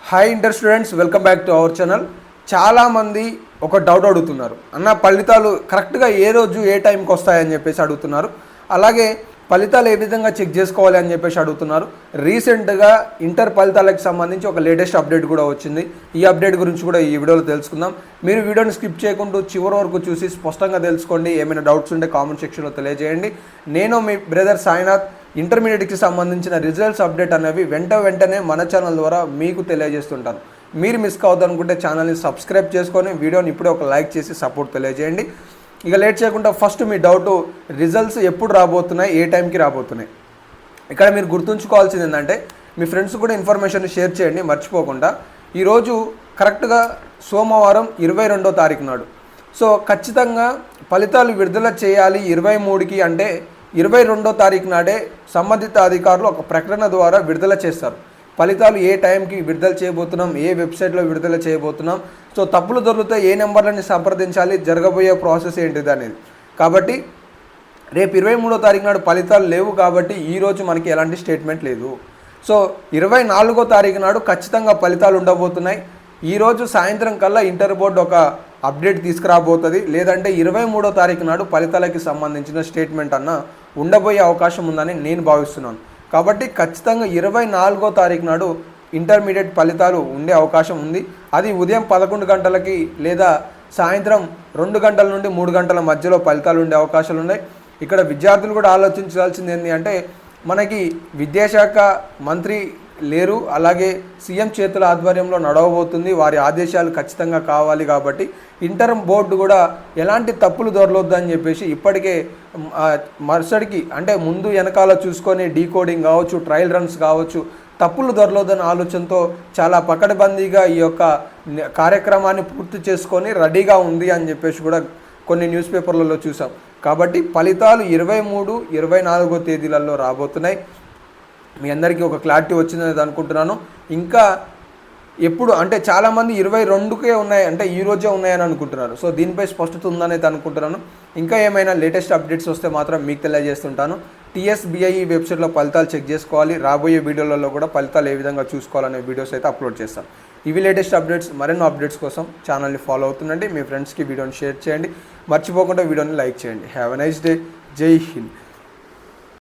Hi inter students, welcome back to our channel. చాలామంది ఒక doubt అడుగుతున్నారు, అన్న ఫలితాలు కరెక్ట్గా ఏ రోజు ఏ టైంకి వస్తాయని చెప్పేసి అడుగుతున్నారు. అలాగే ఫలితాలు ఏ విధంగా చెక్ చేసుకోవాలి అని చెప్పేసి అడుగుతున్నారు. రీసెంట్గా ఇంటర్ ఫలితాలకు సంబంధించి ఒక లేటెస్ట్ అప్డేట్ కూడా వచ్చింది. ఈ అప్డేట్ గురించి కూడా ఈ వీడియోలో తెలుసుకుందాం. మీరు వీడియోని స్కిప్ చేయకుండా చివరి వరకు చూసి స్పష్టంగా తెలుసుకోండి. ఏమైనా డౌట్స్ ఉంటే కామెంట్ సెక్షన్లో తెలియజేయండి. నేను మీ బ్రదర్ సాయినాథ్. ఇంటర్మీడియట్కి సంబంధించిన రిజల్ట్స్ అప్డేట్ అనేవి వెంటనే మన ఛానల్ ద్వారా మీకు తెలియజేస్తుంటాను. మీరు మిస్ కావద్దనుకుంటే ఛానల్ని సబ్స్క్రైబ్ చేసుకొని వీడియోని ఇప్పుడే ఒక లైక్ చేసి సపోర్ట్ తెలియజేయండి. ఇక లేట్ చేయకుండా ఫస్ట్ మీ డౌట్, రిజల్ట్స్ ఎప్పుడు రాబోతున్నాయి, ఏ టైంకి రాబోతున్నాయి? ఇక్కడ మీరు గుర్తుంచుకోవాల్సింది ఏంటంటే, మీ ఫ్రెండ్స్ కూడా ఇన్ఫర్మేషన్ షేర్ చేయండి మర్చిపోకుండా. ఈరోజు కరెక్ట్గా సోమవారం 22వ తారీఖు నాడు. సో ఖచ్చితంగా ఫలితాలు విడుదల చేయాలి 23కి, అంటే 22వ తారీఖు నాడే సంబంధిత అధికారులు ఒక ప్రకటన ద్వారా విడుదల చేస్తారు. ఫలితాలు ఏ టైంకి విడుదల చేయబోతున్నాం, ఏ వెబ్సైట్లో విడుదల చేయబోతున్నాం, సో తప్పులు దొరికితే ఏ నెంబర్లని సంప్రదించాలి, జరగబోయే ప్రాసెస్ ఏంటిది అనేది. కాబట్టి రేపు 23వ తారీఖు నాడు ఫలితాలు లేవు కాబట్టి ఈరోజు మనకి ఎలాంటి స్టేట్మెంట్ లేదు. సో 24వ తారీఖు నాడు ఖచ్చితంగా ఫలితాలు ఉండబోతున్నాయి. ఈరోజు సాయంత్రం కల్లా ఇంటర్ బోర్డు ఒక అప్డేట్ తీసుకురాబోతుంది. లేదంటే 23వ తారీఖు నాడు ఫలితాలకి సంబంధించిన స్టేట్మెంట్ అన్న ఉండబోయే అవకాశం ఉందని నేను భావిస్తున్నాను. కాబట్టి ఖచ్చితంగా 24వ తారీఖు నాడు ఇంటర్మీడియట్ ఫలితాలు ఉండే అవకాశం ఉంది. అది ఉదయం 11 గంటలకి లేదా సాయంత్రం 2 గంటల నుండి 3 గంటల మధ్యలో ఫలితాలు ఉండే అవకాశాలు ఉన్నాయి. ఇక్కడ విద్యార్థులు కూడా ఆలోచించాల్సింది ఏంటి అంటే, మనకి విద్యాశాఖ మంత్రి లేరు, అలాగే సీఎం చేతుల ఆధ్వర్యంలో నడవబోతుంది. వారి ఆదేశాలు ఖచ్చితంగా కావాలి. కాబట్టి ఇంటర్ బోర్డు కూడా ఎలాంటి తప్పులు దొరలొద్దు అని చెప్పేసి ఇప్పటికే మరుసటికి, అంటే ముందు వెనకాల చూసుకొని డీకోడింగ్ కావచ్చు, ట్రయల్ రన్స్ కావచ్చు, తప్పులు దొరలొద్దన్న ఆలోచనతో చాలా పకడ్బందీగా ఈ యొక్క కార్యక్రమాన్ని పూర్తి చేసుకొని రెడీగా ఉంది అని చెప్పేసి కూడా కొన్ని న్యూస్ పేపర్లలో చూసాం. కాబట్టి ఫలితాలు 23, 24వ తేదీలలో రాబోతున్నాయి. మీ అందరికీ ఒక క్లారిటీ వచ్చిందని అనుకుంటున్నాను. ఇంకా ఎప్పుడు అంటే చాలామంది 22కే ఉన్నాయి, అంటే ఈ రోజే ఉన్నాయని అనుకుంటున్నారు. సో దీనిపై స్పష్టత ఉందని అయితే అనుకుంటున్నాను. ఇంకా ఏమైనా లేటెస్ట్ అప్డేట్స్ వస్తే మాత్రం మీకు తెలియజేస్తుంటాను. TSBIE వెబ్సైట్లో ఫలితాలు చెక్ చేసుకోవాలి. రాబోయే వీడియోలలో కూడా ఫలితాలు ఏ విధంగా చూసుకోవాలనే వీడియోస్ అయితే అప్లోడ్ చేస్తాను. ఇవి లేటెస్ట్ అప్డేట్స్. మరెన్నో అప్డేట్స్ కోసం ఛానల్ని ఫాలో అవుతుండండి. మీ ఫ్రెండ్స్కి వీడియోని షేర్ చేయండి. మర్చిపోకుండా వీడియోని లైక్ చేయండి. Have a nice day. జై హింద్.